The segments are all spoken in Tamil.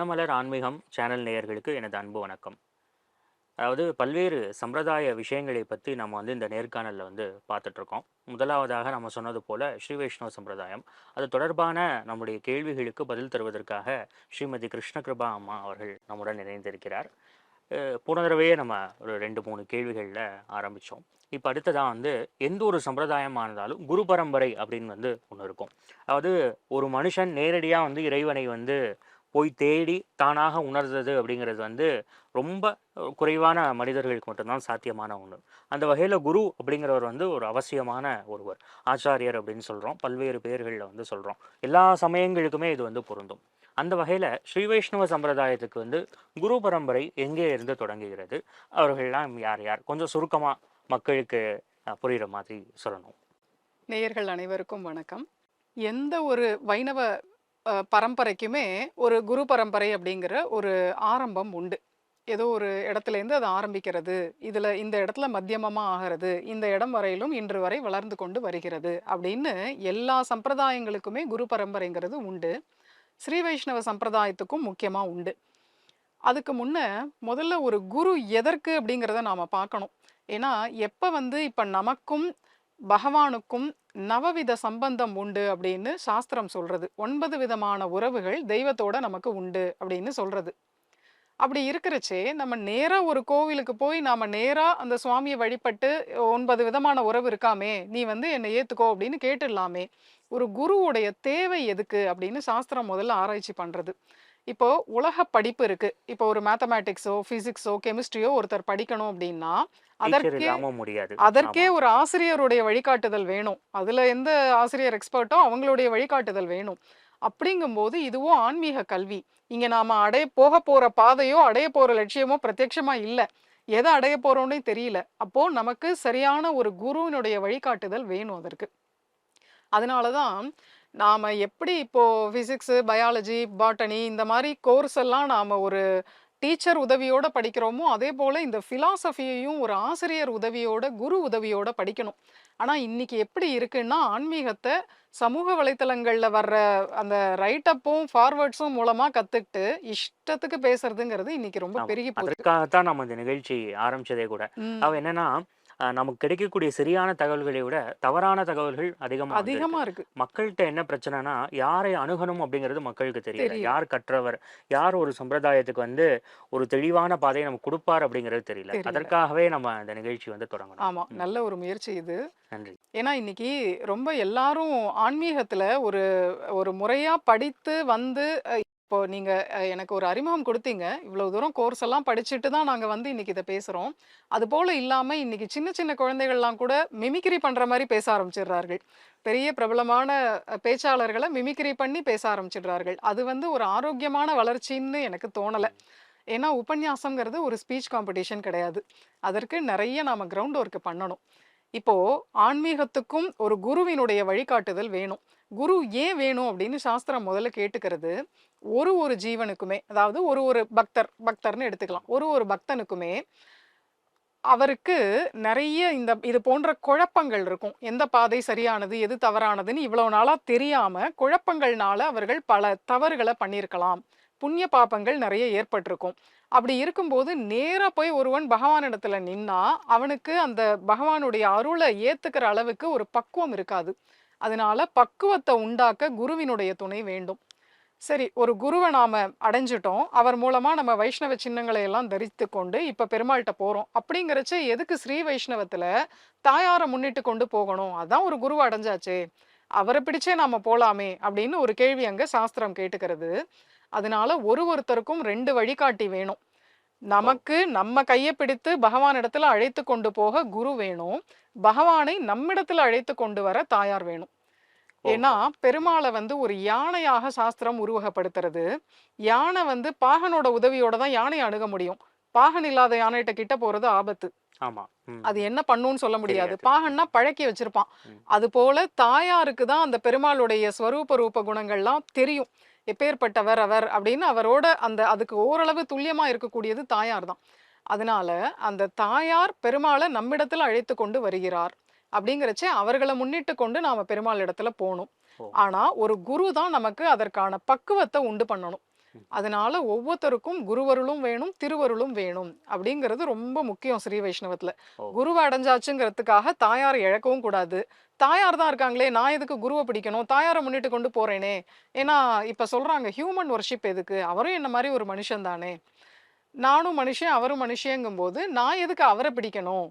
மனமலர் ஆன்மீகம் சேனல் நேயர்களுக்கு எனது அன்பு வணக்கம். அதாவது பல்வேறு சம்பிரதாய விஷயங்களை பற்றி நம்ம இந்த நேர்காணலில் பார்த்துட்ருக்கோம். முதலாவதாக நம்ம சொன்னது போல ஸ்ரீ வைஷ்ணவ சம்பிரதாயம். அது தொடர்பான நம்முடைய கேள்விகளுக்கு பதில் தருவதற்காக ஸ்ரீமதி கிருஷ்ண கிருபா அம்மா அவர்கள் நம்முடன் இணைந்திருக்கிறார். போன தடவையே நம்ம ஒரு 2-3 கேள்விகளில் ஆரம்பித்தோம். இப்போ அடுத்ததாக எந்த ஒரு சம்பிரதாயமானதாலும் குரு பரம்பரை அப்படின்னு ஒன்று இருக்கும். அதாவது ஒரு மனுஷன் நேரடியாக இறைவனை போய் தேடி தானாக உணர்ந்தது அப்படிங்கிறது ரொம்ப குறைவான மனிதர்களுக்கு மட்டும்தான் சாத்தியமான ஒன்று. அந்த வகையில் குரு அப்படிங்கிறவர் ஒரு அவசியமான ஒருவர். ஆச்சாரியர் அப்படின்னு சொல்கிறோம், பல்வேறு பெயர்களில் சொல்கிறோம். எல்லா சமயங்களுக்குமே இது பொருந்தும். அந்த வகையில் ஸ்ரீ வைஷ்ணவ சம்பிரதாயத்துக்கு குரு பரம்பரை எங்கே இருந்து தொடங்குகிறது, அவர்கள்லாம் யார் யார், கொஞ்சம் சுருக்கமாக மக்களுக்கு புரிகிற மாதிரி சொல்லணும். நேயர்கள் அனைவருக்கும் வணக்கம். எந்த ஒரு வைணவ பரம்பரைக்குமே ஒரு குரு பரம்பரை அப்படிங்கிற ஒரு ஆரம்பம் உண்டு. ஏதோ ஒரு இடத்துலேருந்து அது ஆரம்பிக்கிறது, இந்த இடத்துல மத்தியமமாக ஆகிறது, இந்த இடம் வரையிலும் இன்று வரை வளர்ந்து கொண்டு வருகிறது அப்படின்னு எல்லா சம்பிரதாயங்களுக்குமே குரு பரம்பரைங்கிறது உண்டு. ஸ்ரீ வைஷ்ணவ சம்பிரதாயத்துக்கும் முக்கியமாக உண்டு. அதுக்கு முதல்ல ஒரு குரு எதற்கு அப்படிங்கிறத நாம் பார்க்கணும். ஏன்னா எப்போ இப்போ நமக்கும் பகவானுக்கும் நவவித சம்பந்தம் உண்டு அப்படின்னு சாஸ்திரம் சொல்றது. 9 விதமான உறவுகள் தெய்வத்தோட நமக்கு உண்டு அப்படின்னு சொல்றது. அப்படி இருக்கிறச்சே நம்ம நேரா ஒரு கோவிலுக்கு போய் நாம நேரா அந்த சுவாமியை வழிபட்டு 9 விதமான உறவு இருக்காமே, நீ என்னை ஏத்துக்கோ அப்படின்னு கேட்டுடலாமே. ஒரு குருவுடைய தேவை எதுக்கு அப்படின்னு சாஸ்திரம் முதல்ல ஆராய்ச்சி பண்றது. இப்போ உலக படிப்பு இருக்கு. இப்போ ஒரு மேத்தமேட்டிக்ஸோ பிசிக்ஸோ கெமிஸ்ட்ரியோ ஒருத்தர் படிக்கணும் அப்படின்னா அதற்கே ஒரு ஆசிரியருடைய வழிகாட்டுதல் வேணும். அதுல எந்த ஆசிரியர் எக்ஸ்பர்ட்டோ அவங்களுடைய வழிகாட்டுதல் வேணும். அப்படிங்கும்போது இதுவும் ஆன்மீக கல்வி. இங்க நாம போக போற பாதையோ அடைய போற லட்சியமோ பிரத்யட்சமா இல்ல. எதை அடைய போறோம்னே தெரியல. அப்போ நமக்கு சரியான ஒரு குருவினுடைய வழிகாட்டுதல் வேணும் அதற்கு. அதனாலதான் நாம எப்படி இப்போ பிசிக்ஸ், பயாலஜி, பாட்டனி இந்த மாதிரி கோர்ஸ் எல்லாம் நாம ஒரு டீச்சர் உதவியோட படிக்கிறோமோ, அதே போல இந்த பிலாசபியையும் ஒரு ஆசிரியர் உதவியோட, குரு உதவியோட படிக்கணும். ஆனா இன்னைக்கு எப்படி இருக்குன்னா, ஆன்மீகத்தை சமூக வலைத்தளங்கள்ல வர்ற அந்த ரைட்டப்பும் ஃபார்வர்ட்ஸும் மூலமா கத்துக்கிட்டு இஷ்டத்துக்கு பேசுறதுங்கிறது இன்னைக்கு ரொம்ப பெருகி போகுது. அதற்காகத்தான் நம்ம இந்த நிகழ்ச்சி ஆரம்பிச்சதே கூட. அவ என்னன்னா, நமக்கு கிடைக்கக்கூடிய சரியான தகவல்களை விட தவறான தகவல்கள் அதிகமா இருக்கு. மக்கள்கிட்ட என்ன பிரச்சனைனா, யாரை அணுகணும் அப்படிங்கிறது மக்களுக்கு தெரியல. யார் கற்றவர், யார் ஒரு சம்பிரதாயத்துக்கு ஒரு தெளிவான பாதையை நமக்கு கொடுப்பார் அப்படிங்கிறது தெரியல. அதற்காகவே நம்ம இந்த நிகழ்ச்சி தொடங்கணும். ஆமா, நல்ல ஒரு முயற்சி இது. நன்றி. ஏன்னா இன்னைக்கு ரொம்ப எல்லாரும் ஆன்மீகத்துல ஒரு ஒரு முறையா படித்து இப்போ நீங்க எனக்கு ஒரு அறிமுகம் கொடுத்தீங்க. இவ்வளவு தூரம் கோர்ஸ் எல்லாம் படிச்சுட்டு தான் நாங்க இன்னைக்கு இதை பேசுறோம். அது போல இல்லாம இன்னைக்கு சின்ன சின்ன குழந்தைகள்லாம் கூட மிமிக்ரி பண்ற மாதிரி பேச ஆரம்பிச்சிடுறார்கள். பெரிய பிரபலமான பேச்சாளர்களை மிமிக்ரி பண்ணி பேச ஆரம்பிச்சிடுறார்கள். அது ஒரு ஆரோக்கியமான வளர்ச்சின்னு எனக்கு தோணல. ஏன்னா உபன்யாசம்ங்கிறது ஒரு ஸ்பீச் காம்படிஷன் கிடையாது. அதற்கு நிறைய நாம கிரவுண்ட் ஒர்க் பண்ணணும். இப்போ ஆன்மீகத்துக்கும் ஒரு குருவினுடைய வழிகாட்டுதல் வேணும். குரு ஏன் வேணும் அப்படின்னு சாஸ்திரம் முதல்ல கேட்டுக்கிறது, ஒரு ஜீவனுக்குமே, அதாவது ஒரு பக்தர்னு எடுத்துக்கலாம். ஒரு பக்தனுக்குமே அவருக்கு நிறைய இது போன்ற குழப்பங்கள் இருக்கும். எந்த பாதை சரியானது, எது தவறானதுன்னு இவ்வளவு நாளா தெரியாம குழப்பங்கள்னால அவர்கள் பல தவறுகளை பண்ணியிருக்கலாம். புண்ணிய பாபங்கள் நிறைய ஏற்பட்டிருக்கும். அப்படி இருக்கும்போது நேரா போய் ஒருவன் பகவானிடத்துல நின்னா அவனுக்கு அந்த பகவானுடைய அருளை ஏத்துக்கிற அளவுக்கு ஒரு பக்குவம் இருக்காது. அதனால பக்குவத்தை உண்டாக்க குருவினுடைய துணை வேண்டும். சரி, ஒரு குருவை நாம அடைஞ்சிட்டோம். அவர் மூலமா நம்ம வைஷ்ணவ சின்னங்களை எல்லாம் தரித்து கொண்டு இப்ப பெருமாள்கிட்ட போறோம். அப்படிங்கிறச்ச எதுக்கு ஸ்ரீ வைஷ்ணவத்துல தாயாரை முன்னிட்டு கொண்டு போகணும்? அதான் ஒரு குருவை அடைஞ்சாச்சே, அவரை பிடிச்சே நாம போலாமே அப்படின்னு ஒரு கேள்வி அங்க சாஸ்திரம் கேட்டுக்கிறது. அதனால ஒருத்தருக்கும் 2 வழிகாட்டி வேணும். நமக்கு நம்ம கையை பிடித்து பகவான் இடத்துல அழைத்து கொண்டு போக குரு வேணும். பகவானை நம்மிடத்துல அழைத்து கொண்டு வர தாயார் வேணும். ஏன்னா பெருமாளை ஒரு யானையாக சாஸ்திரம் உருவகப்படுத்துறது. யானை பாகனோட உதவியோட தான் யானையை அணுக முடியும். பாகன் இல்லாத யானைகிட்ட கிட்ட போறது ஆபத்து. அது என்ன பண்ணுன்னு சொல்ல முடியாது. பாகன்னா பழக்கி வச்சிருப்பான். அது போல தாயாருக்கு தான் அந்த பெருமாளுடைய ஸ்வரூப ரூப குணங்கள்லாம் தெரியும். எப்பேற்பட்டவர் அவர் அப்படின்னு அவரோட அதுக்கு ஓரளவு துல்லியமா இருக்கக்கூடியது தாயார் தான். அதனால அந்த தாயார் பெருமாளை நம்மிடத்துல அழைத்து கொண்டு வருகிறார். அப்படிங்கிறச்சே அவர்களை முன்னிட்டு கொண்டு நாம பெருமாள் இடத்துல போகணும். ஆனா ஒரு குரு தான் நமக்கு அதற்கான பக்குவத்தை உண்டு பண்ணணும். அதனால ஒவ்வொருத்தருக்கும் குருவருளும் வேணும், திருவருளும் வேணும் அப்படிங்கிறது ரொம்ப முக்கியம் ஸ்ரீ வைஷ்ணவத்துல. ஓ குருவை அடைஞ்சாச்சுங்கிறதுக்காக தாயாரை இழக்கவும் கூடாது. தாயார் தான் இருக்காங்களே, நான் எதுக்கு குருவை பிடிக்கணும்? தாயாரை முன்னிட்டு கொண்டு போறேனே. ஏன்னா இப்ப சொல்றாங்க ஹியூமன் ஒர்ஷிப் எதுக்கு? அவரும் என்ன மாதிரி ஒரு மனுஷன் தானே. நானும் மனுஷன், அவரும் மனுஷங்கும்போது நான் எதுக்கு அவரை பிடிக்கணும்?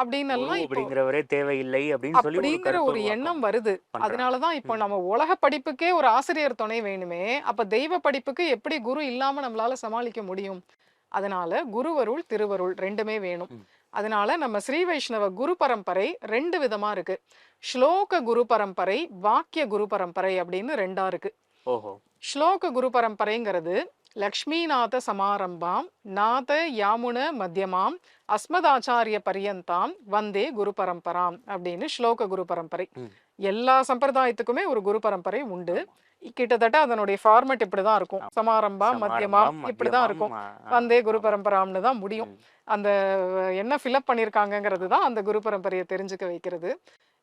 அப்படின்னு குரு எல்லாம் இப்போ அப்படிங்கிறவரே தேவையில்லை அப்படின்னு சொல்லி ஒரு அப்படிங்கிற கருத்து ஒரு எண்ணம் உருவாக்கம் வருது. பண்றாங்க. அதனாலதான் இப்போ ம். நம்ம உலக படிப்புக்கே ஒரு ஆசிரியர் துணை வேணுமே. அப்ப தெய்வ படிப்புக்கு எப்படி குரு இல்லாம நம்மளால சமாளிக்க முடியும்? அதனால குருவருள், திருவருள் 2மே வேணும். ம். அதனால நம்ம ஸ்ரீ வைஷ்ணவ குரு பரம்பரை 2 விதமா இருக்கு. ஸ்லோக குரு பரம்பரை, வாக்கிய குரு பரம்பரை அப்படின்னு 2ஆ இருக்கு. ஓஹோ ஸ்லோக குரு பரம்பரைங்கிறது லக்ஷ்மிநாத சமாரம்பாம் நாத யாமுன மத்தியமாம் அஸ்மதாச்சாரிய பரியந்தாம் வந்தே குரு பரம்பராம் அப்படின்னு ஸ்லோக குரு பரம்பரை. ம். எல்லா சம்பிரதாயத்துக்குமே ஒரு குரு பரம்பரை உண்டு. ஆமா. கிட்டத்தட்ட அதனுடைய ஃபார்மட் இப்படிதான் இருக்கும். ஆமா. சமாரம்பாம் மத்தியமாம் சமாரம்பம் இப்படிதான் மத்தியமம் இருக்கும். வந்தே குரு ஆமா. பரம்பராம்னு தான் முடியும். ம். அந்த என்ன ஃபில்அப் பண்ணியிருக்காங்கங்கிறது தான் அந்த குரு பரம்பரையை தெரிஞ்சுக்க வைக்கிறது.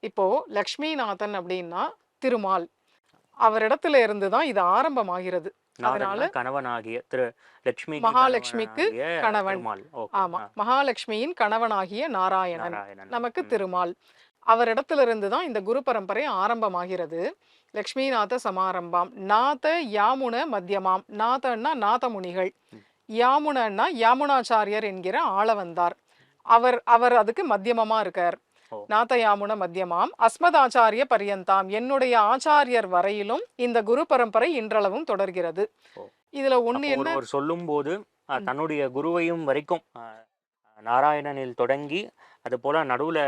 இப்போ லக்ஷ்மிநாதன் அப்படின்னா திருமால், அவரிடத்துல இருந்து தான் இது ஆரம்பமாகிறது. அதனால நாதன்னா கணவனாகிய திரு லட்சுமிக்கு மகாலட்சுமிக்கு கணவனாகிய கணவன். திருமால். ஓகே. ஆமா, மகாலட்சுமியின் கணவனாகிய நாராயணன் நாராயணன். நமக்கு ம். திருமால். அவரிடத்துல இருந்து தான் இந்த குரு பரம்பரை ஆரம்பமாகிறது. லக்ஷ்மிநாத சமாரம்பாம் நாத யாமுன மத்தியமாம். நாதன்னா நாதமுனிகள், ம். யாமுனன்னா யாமுனாச்சாரியர் என்கிற ஆளவந்தார். அவர் அவர் அதுக்கு மத்தியமமா இருக்கார். ஓ நாத யாமுன மத்தியமாம் அஸ்மதாச்சாரிய பரியந்தாம், என்னுடைய ஆச்சாரியர் வரையிலும் இந்த குரு பரம்பரை இன்றளவும் தொடர்கிறது. ஓ இதுல ஒண்ணு அப்போ என்ன ஒருவர் சொல்லும்போது ம், தன்னுடைய குருவையும் வரைக்கும் நாராயணனில் தொடங்கி அது போல நடுவுல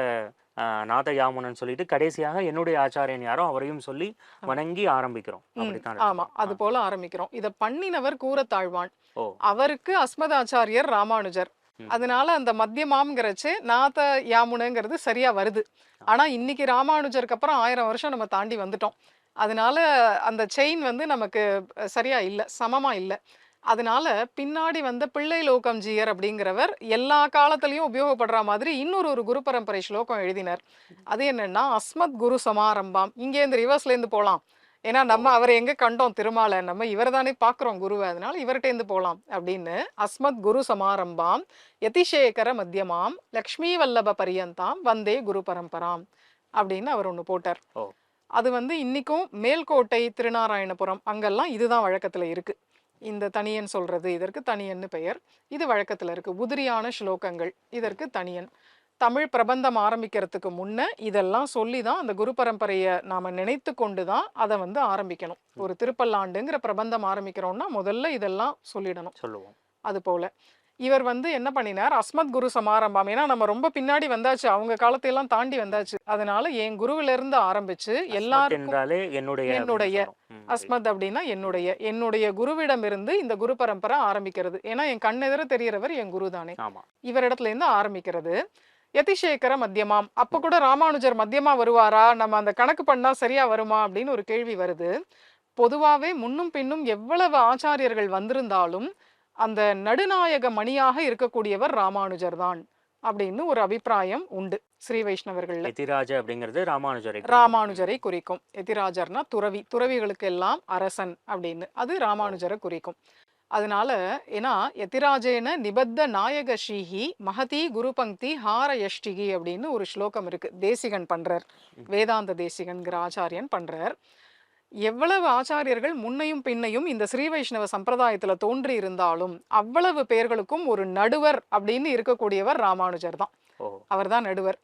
நாதயாமுனன் சொல்லிட்டு கடைசியாக என்னுடைய ஆச்சாரியன் யாரோ அவரையும் சொல்லி ஆ, வணங்கி ஆரம்பிக்கிறோம். ம், அப்படித்தான் ஆமா, எடுத்துக்கணும். அது போல ஆரம்பிக்கிறோம். இத பண்ணினவர் கூரத்தாழ்வான். ஓ அவருக்கு அஸ்மதாச்சாரியர் ராமானுஜர். ம். அதனால அந்த மத்தியமாம்ங்கிறச்சு நாத யாமுனங்கிறது சரியா வருது. ஆனா இன்னைக்கு ராமானுஜருக்கு அப்புறம் 1000 வருஷம் நம்ம தாண்டி வந்துட்டோம். அதனால அந்த செயின் வந்து நமக்கு சரியா இல்ல, சமமா இல்ல. அதனால பின்னாடி வந்த பிள்ளை லோகம்ஜியர் அப்படிங்கிறவர் எல்லா காலத்திலயும் உபயோகப்படுற மாதிரி இன்னொரு ஒரு குரு பரம்பரை ஸ்லோகம் எழுதினார். அது என்னன்னா அஸ்மத் குரு சமாரம்பாம். இங்கேருந்து ரிவர்ஸ்ல இருந்து போலாம். ஏன்னா ஓ நம்ம அவரை எங்க கண்டோம் திருமால, நம்ம இவரை தானே பாக்குறோம் குருவை, அதனால இவர்கிட்ட இருந்து போலாம் அப்படின்னு அஸ்மத் குரு சமாரம்பாம் யதிசேகர மத்தியமாம் லக்ஷ்மி வல்லப பரியந்தாம் வந்தே குரு பரம்பராம் அப்படின்னு அவர் ஒண்ணு போட்டார். ஓ அது வந்து இன்னைக்கும் மேல்கோட்டை, திருநாராயணபுரம் அங்கெல்லாம் இதுதான் வழக்கத்துல இருக்கு. இந்த தனியன் சொல்றது இதற்கு தனியன்னு பெயர். இது வழக்கத்துல இருக்கு. உதிரியான ஸ்லோகங்கள் இதற்கு தனியன். தமிழ் பிரபந்தம் ஆரம்பிக்கிறதுக்கு முன்ன இதெல்லாம் சொல்லி தான் அந்த குரு பரம்பரையை நாம நினைத்து கொண்டு தான் அதை வந்து ஆரம்பிக்கணும். ம். ஒரு திருப்பல்லாண்டுங்கிற பிரபந்தம் ஆரம்பிக்கிறோம்னா முதல்ல இதெல்லாம் சொல்லிடணும். சொல்லுவோம். அது போல இவர் வந்து என்ன பண்ணினார், அஸ்மத் குரு சமாரம்பம். ஏன்னா நம்ம ரொம்ப பின்னாடி வந்தாச்சு, அவங்க காலத்தையெல்லாம் தாண்டி வந்தாச்சு. அதனால என் குருவில இருந்து ஆரம்பிச்சு அஸ்மத் எல்லாருக்கும் என்றாலே என்னுடைய அப்படின்னு என்னுடைய சொல்றோம். ம், புரியுது. அஸ்மத் அப்படின்னா என்னுடைய குருவிடம் இருந்து இந்த குரு பரம்பரை ஆரம்பிக்கிறது. ஏன்னா என் கண்ணெதிர தெரியறவர் என் குரு தானே. ஆமா. இவரிடத்துல இருந்து ஆரம்பிக்கிறது. யதிசேகர மத்தியமாம். அப்ப ஓ கூட ராமானுஜர் மத்தியமா வருவாரா, நம்ம அந்த கணக்கு பண்ணா சரியா வருமா அப்படின்னு ஒரு கேள்வி வருது. பொதுவாவே முன்னும் பின்னும் எவ்வளவு ஆச்சாரியர்கள் வந்திருந்தாலும் அந்த நடுநாயக மணியாக இருக்கக்கூடியவர் ராமானுஜர் தான் அப்படின்னு ஒரு அபிப்பிராயம் உண்டு ஸ்ரீ வைஷ்ணவர்கள்ல. எதிராஜ அப்படிங்கிறது ராமானுஜரை குறிக்கும். ம். ராமானுஜரை குறிக்கும். எதிராஜர்னா துறவி, துறவிகளுக்கு எல்லாம் அரசன் அப்படின்னு, அது ஓ ராமானுஜரை குறிக்கும். அதனால ஏன்னா எதிராஜேன நிபத்த நாயக ஸ்ரீஹி மகதி குரு பங்கி ஹார யஷ்டிகி அப்படின்னு ஒரு ஸ்லோகம் இருக்கு. தேசிகன் பண்றார், ம். வேதாந்த தேசிகன்கிற ஆச்சாரியன் பண்றார். எவ்வளவு ஆச்சாரியர்கள் முன்னையும் பின்னையும் இந்த ஸ்ரீ வைஷ்ணவ சம்பிரதாயத்துல தோன்றி இருந்தாலும் அவ்வளவு பேர்களுக்கும் ஒரு நடுவர் அப்படின்னு இருக்கக்கூடியவர் ராமானுஜர் தான். ஓ அவர் தான் நடுவர்.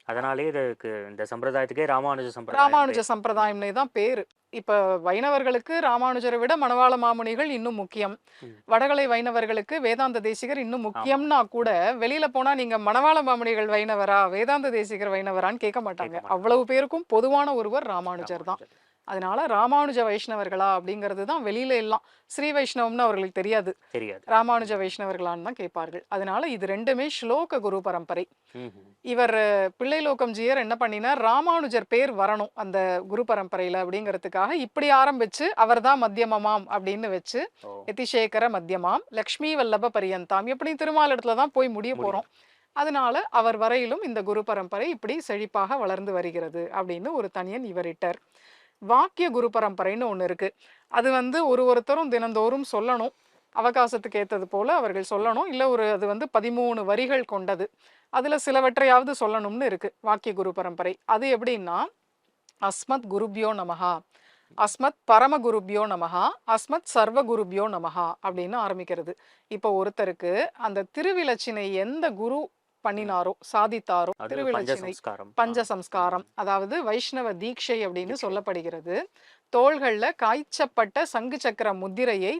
அதனாலே இதுக்கு இந்த சம்பிரதாயத்துக்கே ராமானுஜ சம்பிரதாயம் ராமானுஜ பேர். ம். சம்பிரதாயம்னே தான் பேரு. இப்ப வைணவர்களுக்கு ராமானுஜரை விட மணவாள மாமுனிகள் இன்னும் முக்கியம். ம். வடகலை வைணவர்களுக்கு வேதாந்த தேசிகர் இன்னும் ஆமா. முக்கியம்னா கூட வெளியில போனா நீங்க மணவாள மாமுனிகள் வைணவரா, வேதாந்த தேசிகர் வைணவரான்னு கேட்க மாட்டாங்க. கேட்க மாட்டாங்க. அவ்வளவு பேருக்கும் பொதுவான ஒருவர் ராமானுஜர் தான். ராமானுஜர். அதனால ராமானுஜ வைஷ்ணவர்களா அப்படிங்கிறது தான் வெளியில எல்லாம். ஸ்ரீ வைஷ்ணவம்னு அவர்களுக்கு தெரியாது, தெரியாது. ராமானுஜ ம். வைஷ்ணவர்களான்னு தான் கேட்பார்கள். அதனால இது ரெண்டுமே ஸ்லோக குரு பரம்பரை. ம்ஹும். இவர் பிள்ளை லோகம்ஜியர் என்ன பண்ணினார், ராமானுஜர் பேர் வரணும் அந்த குரு பரம்பரையில அப்படிங்கிறதுக்காக இப்படி ஆரம்பிச்சு அவர் தான் மத்தியமமாம் அப்படின்னு வச்சு ஓ யதிசேகர மத்தியமாம் லக்ஷ்மி வல்லப பரியந்தாம், எப்படி திருமால் இடத்துல தான் போய் முடிய முடியும். போறோம். அதனால அவர் வரையிலும் இந்த குரு பரம்பரை இப்படி செழிப்பாக வளர்ந்து வருகிறது அப்படின்னு ஒரு தனியன் இவரிட்டார். வாக்கிய குரு பரம்பரைன்னு ஒண்ணு இருக்கு. அது வந்து ஒருத்தரும் தினந்தோறும் சொல்லணும். அவகாசத்துக்கு ஏத்தது போல அவர்கள் சொல்லணும். இல்ல அது வந்து 13 வரிகள் கொண்டது. அதுல சிலவற்றையாவது சொல்லணும்னு இருக்கு வாக்கிய குரு பரம்பரை. அது எப்படின்னா, அஸ்மத் குருப்யோ நமஹா, அஸ்மத் பரம குருப்யோ நமஹா, அஸ்மத் சர்வ குருப்யோ நமஹா அப்படின்னு ஆரம்பிக்கிறது. இப்போ ஒருத்தருக்கு அந்த திருவிலச்சினை எந்த குரு பண்ணினாரோ, சாதித்தாரோ, அது திருவிலச்சினை பஞ்சசம்ஸ்காரம். பஞ்ச சம்ஸ்காரம், அதாவது வைஷ்ணவ தீட்சை அப்படின்னு தீட்சை. சொல்லப்படுகிறது. தோள்கள்ல காய்ச்சப்பட்ட சங்கு சக்கர முத்திரையை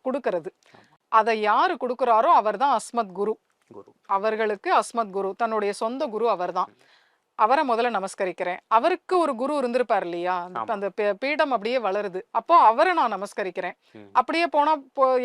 கொடுக்கிறது. ஆமா. அதை யாரு கொடுக்குறாரோ அவர்தான் அஸ்மத் குரு. குரு. அவர்களுக்கு அஸ்மத் குரு, தன்னுடைய சொந்த குரு அவர்தான். ம். அவரை முதல்ல நமஸ்கரிக்கிறேன். அவருக்கு ஒரு குரு இருந்திருப்பார் இல்லையா? ஆமா. அந்த பீடம் அப்படியே வளருது. அப்போ அவரை நான் நமஸ்கரிக்கிறேன். ம். அப்படியே போனா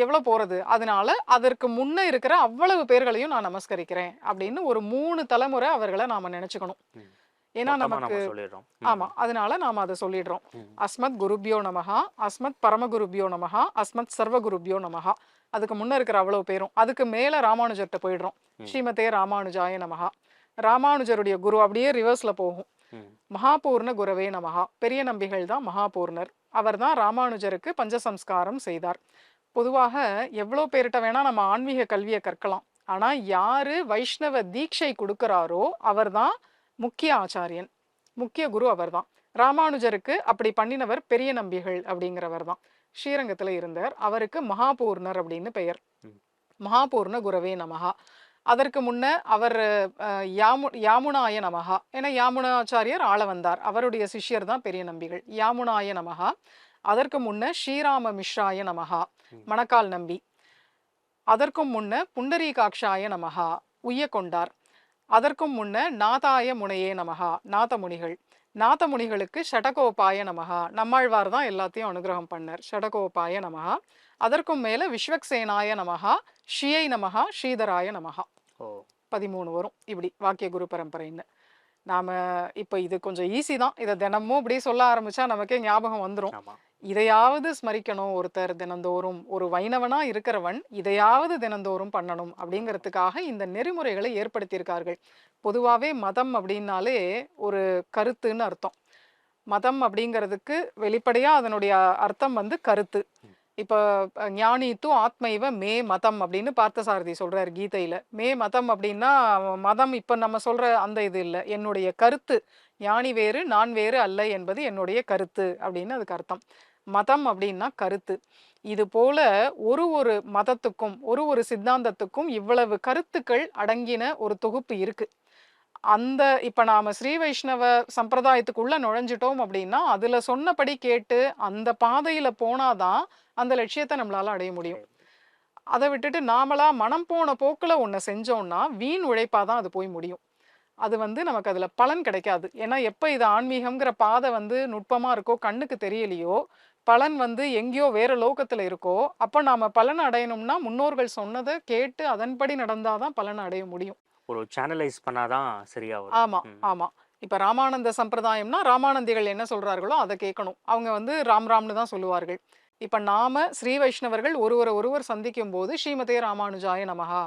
எவ்வளவு போறது? அதனால அதற்கு முன்ன இருக்கிற அவ்வளவு பேர்களையும் நான் நமஸ்கரிக்கிறேன் அப்படின்னு ஒரு 3 தலைமுறை அவர்களை நாம நினைச்சுக்கணும். ம். ஏன்னா மொத்தமா நமக்கு நம்ம சொல்லிடுறோம். ஆமா. அதனால நாம அதை சொல்லிடுறோம். ம். அஸ்மத் குருப்யோ நமஹா, அஸ்மத் பரம குருப்யோ நமஹா, அஸ்மத் சர்வ குருப்யோ நமஹா. அதுக்கு முன்ன இருக்கிற அவ்வளவு பேரும். அதுக்கு மேல ராமானுஜர்கிட்ட போயிடுறோம். ம். ஸ்ரீமதே ராமானுஜாய நமஹா. ராமானுஜருடைய குரு அப்படியே ரிவர்ஸ்ல போகும். ம். மகாபூர்ண குரவே நமஹா. பெரிய நம்பிகள் தான் மகாபூர்ணர். அவர் தான் ராமானுஜருக்கு பஞ்சசம்ஸ்காரம் செய்தார். பொதுவாக எவ்வளோ பேர்கிட்ட வேணா நம்ம ஆன்மீக கல்வியை கற்கலாம். ஆனா யாரு வைஷ்ணவ தீட்சை கொடுக்கிறாரோ அவர்தான் முக்கிய ஆச்சாரியன், முக்கிய குரு அவர்தான். ராமானுஜருக்கு அப்படி பண்ணினவர் பெரிய நம்பிகள் அப்படிங்கிறவர் தான். ஸ்ரீரங்கத்துல இருந்தார். அவருக்கு மகாபூர்ணர் அப்படின்னு பெயர். ம். மகாபூர்ண குரவே நமஹா. அதற்கு முன்ன அவர் யாமுனாய நமஹா. ஏன்னா யாமுனாச்சாரியர் ஆள வந்தார். அவருடைய சிஷ்யர் தான் பெரிய நம்பிகள். யாமுனாய நமஹா. அதற்கு முன்ன ஸ்ரீராம மிஸ்ராய நமஹா, ம். மணக்கால் நம்பி. அதற்கும் முன்ன புண்டரீகாட்சாய நமஹா, உய்ய கொண்டார். அதற்கும் முன்ன நாதாய முனையே நமஹா, நாதமுனிகள். நாதமுனிகளுக்கு ஷடகோபாய நமஹா, நம்மாழ்வார் தான் எல்லாத்தையும் அனுகிரகம் பண்ணார். ஷடகோபாய நமஹா. அதற்கும் மேல விஸ்வக்சேனாய நமஹா, ஷியை நமஹா, ஸ்ரீதராய நமஹா. ஓ. 13 வரும் இப்படி வாக்கிய குரு பரம்பரைன்னு. நாம இப்போ இது கொஞ்சம் ஈஸி தான். இதை தினமும் இப்படி சொல்ல ஆரம்பிச்சா நமக்கே ஞாபகம் வந்துடும். ஆமா. இதையாவது ஸ்மரிக்கணும் ஒருத்தர் தினந்தோறும். ஒரு வைணவனா இருக்கிறவன் இதையாவது தினந்தோறும் பண்ணணும் அப்படிங்கிறதுக்காக இந்த நெறிமுறைகளை ஏற்படுத்தியிருக்கார்கள். பொதுவாகவே மதம் அப்படின்னாலே ஒரு கருத்துன்னு அர்த்தம். மதம் அப்படிங்கிறதுக்கு வெளிப்படையா அதனுடைய அர்த்தம் வந்து கருத்து. ம். இப்போ ஞானி தூ ஆத்மைவ மே மதம் அப்படின்னு பார்த்தசாரதி சொல்றாரு கீதையில. மே மதம் அப்படின்னா மதம் இப்ப நம்ம சொல்ற அந்த இது இல்லை, என்னுடைய கருத்து. ஞானி வேறு நான் வேறு அல்ல என்பது என்னுடைய கருத்து அப்படின்னு அதுக்கு அர்த்தம். மதம் அப்படின்னா கருத்து. இது போல ஒரு மதத்துக்கும் ஒரு சித்தாந்தத்துக்கும் இவ்வளவு கருத்துக்கள் அடங்கின ஒரு தொகுப்பு இருக்கு. அந்த இப்ப நாம ஸ்ரீ வைஷ்ணவ சம்பிரதாயத்துக்குள்ள நுழைஞ்சிட்டோம் அப்படின்னா அதுல சொன்னபடி கேட்டு அந்த பாதையில போனாதான் அந்த லட்சியத்தை நம்மளால அடைய முடியும். அதை விட்டுட்டு நாமளா மனம் போன போக்குல ஒன்ன செஞ்சோம்னா வீண் உழைப்பாதான் அது போய் முடியும். அது வந்து நமக்கு அதுல பலன் கிடைக்காது. ஏன்னா எப்ப இது ஆன்மீகம்ங்கிற பாதை வந்து நுட்பமா இருக்கோ, கண்ணுக்கு தெரியலையோ, பலன் வந்து எங்கேயோ வேற லோகத்துல இருக்கோ, அப்ப நாம பலன் அடையணும்னா முன்னோர்கள் சொன்னதை கேட்டு அதன்படி நடந்தாதான் பலன் அடைய முடியும். ஒரு சேனலைஸ் பண்ணாதான் சரியா வரும். ஆமா, ம். ஆமா. இப்ப ராமானந்த சம்பிரதாயம்னா ராமானந்திகள் என்ன சொல்றார்களோ அதை கேட்கணும். அவங்க வந்து ராம் ராம்னு தான் சொல்லுவார்கள். இப்ப நாம ஸ்ரீ வைஷ்ணவர்கள் ஒருவர் சந்திக்கும் போது ஸ்ரீமதே ராமானுஜாய நமஹா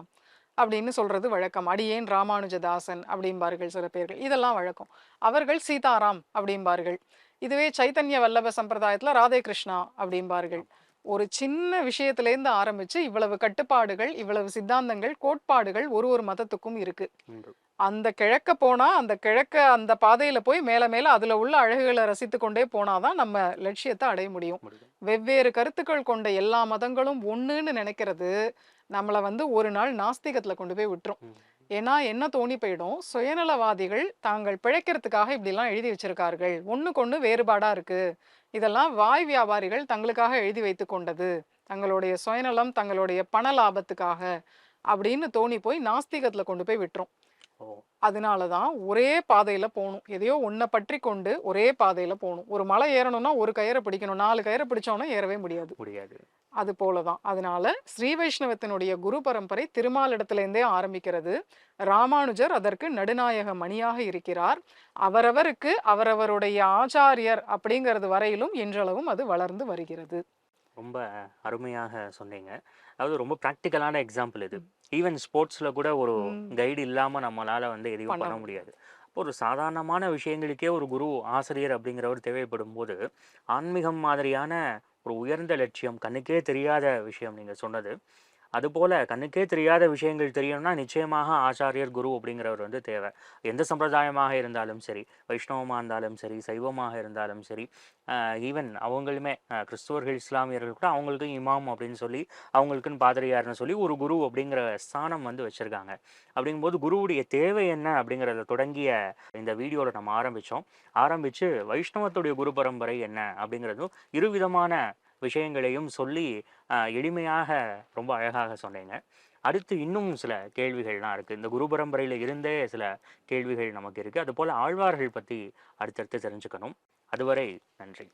அப்படின்னு சொல்றது வழக்கம். அடியேன் ராமானுஜதாசன் அப்படிம்பார்கள் சில பேர்கள். இதெல்லாம் வழக்கம். அவர்கள் சீதாராம் அப்படிம்பார்கள். இதுவே சைத்தன்ய வல்லப சம்பிரதாயத்துல ராதே கிருஷ்ணா அப்படிம்பார்கள். ஒரு சின்ன விஷயத்திலேருந்து ஆரம்பிச்சு இவ்வளவு கட்டுப்பாடுகள், இவ்வளவு சித்தாந்தங்கள், கோட்பாடுகள் ஒரு மதத்துக்கும் இருக்கு. உண்டு. அந்த கிழக்க போனா அந்த பாதையில போய் மேல மேல அதுல உள்ள அழகுகளை ரசித்து கொண்டே போனாதான் நம்ம லட்சியத்தை அடைய முடியும். முடியும். வெவ்வேறு கருத்துக்கள் கொண்ட எல்லா மதங்களும் ஒண்ணுன்னு நினைக்கிறது நம்மள வந்து ஒரு நாள் நாஸ்திகத்துல கொண்டு போய் விட்டுரும். ம். ஏன்னா என்ன தோணி போயிடும், சுயநலவாதிகள் தாங்கள் பிழைக்கிறதுக்காக இப்படிலாம் எழுதி வச்சிருக்கார்கள், ஒண்ணுக்கொண்ணு வேறுபாடா இருக்கு, இதெல்லாம் வாய் வியாபாரிகள் தங்களுக்காக எழுதி வைத்து கொண்டது, தங்களுடைய சுயநலம் தங்களுடைய பண லாபத்துக்காக அப்படின்னு தோணி போய் நாஸ்திகத்துல கொண்டு போய் விட்டுரும். ஓ. அதனாலதான் ஒரே பாதையில போகணும். எதையோ ஒன்ன பற்றி கொண்டு ஒரே பாதையில போகணும். ஒரு மலை ஏறணும்னா ஒரு கயிறை பிடிக்கணும், 4 கயிறை பிடிச்சோன்னா ஏறவே முடியாது. முடியாது. அது போலதான். அதனால ஸ்ரீ வைஷ்ணவத்தினுடைய குரு பரம்பரை திருமாலிடத்திலிருந்தே ஆரம்பிக்கிறது. ராமானுஜர் அதற்கு நடுநாயக மணியாக இருக்கிறார். அவரவருக்கு அவரவருடைய ஆச்சாரியர் அப்படிங்கிறது வரையிலும் இன்றளவும் அது வளர்ந்து வருகிறது. ரொம்ப அருமையாக சொன்னீங்க. அதாவது ரொம்ப ப்ராக்டிக்கலான எக்ஸாம்பிள் இது. ம். ஈவன் ஸ்போர்ட்ஸ்ல கூட ஒரு ம். கைடு இல்லாம நம்மளால வந்து எதையும் பண்ண பண்ண முடியாது. முடியாது. ஒரு சாதாரணமான விஷயங்களுக்கே ஒரு குரு, ஆசிரியர் அப்படிங்கிறவர் தேவைப்படும்போது, ஆன்மீகம் மாதிரியான ஒரு உயர்ந்த லட்சியம், கண்ணுக்கே தெரியாத விஷயம் நீங்க சொன்னது. அதுபோல கண்ணுக்கே தெரியாத விஷயங்கள் தெரியணும்னா, நிச்சயமாக ஆச்சாரியர், குரு அப்படிங்கிறவர் வந்து தேவை. எந்த சம்பிரதாயமாக இருந்தாலும் சரி, வைஷ்ணவமா இருந்தாலும் சரி, சைவமாக இருந்தாலும் சரி, ஈவன் அவங்களுமே கிறிஸ்துவர்கள், இஸ்லாமியர்கள் கூட அவங்களுக்கும் இமாம் அப்படின்னு சொல்லி, அவங்களுக்குன்னு பாதிரியார்ன்னு சொல்லி ஒரு குரு அப்படிங்கிற ஸ்தானம் வந்து வச்சிருக்காங்க. அப்படிங்கும்போது குருவுடைய தேவை என்ன அப்படிங்கிறத தொடங்கிய இந்த வீடியோல நம்ம ஆரம்பிச்சோம். ஆரம்பிச்சு வைஷ்ணவத்துடைய குரு பரம்பரை என்ன அப்படிங்கிறதும் இருவிதமான விஷயங்களையும் சொல்லி எளிமையாக ரொம்ப அழகாக சொன்னீங்க. அடுத்து இன்னும் சில கேள்விகள்லாம் இருக்கு. இந்த குரு பரம்பரையில இருந்தே சில கேள்விகள் நமக்கு இருக்கு. அதுபோல ஆழ்வார்கள் பத்தி அடுத்தடுத்து தெரிஞ்சுக்கணும். அதுவரை நன்றி.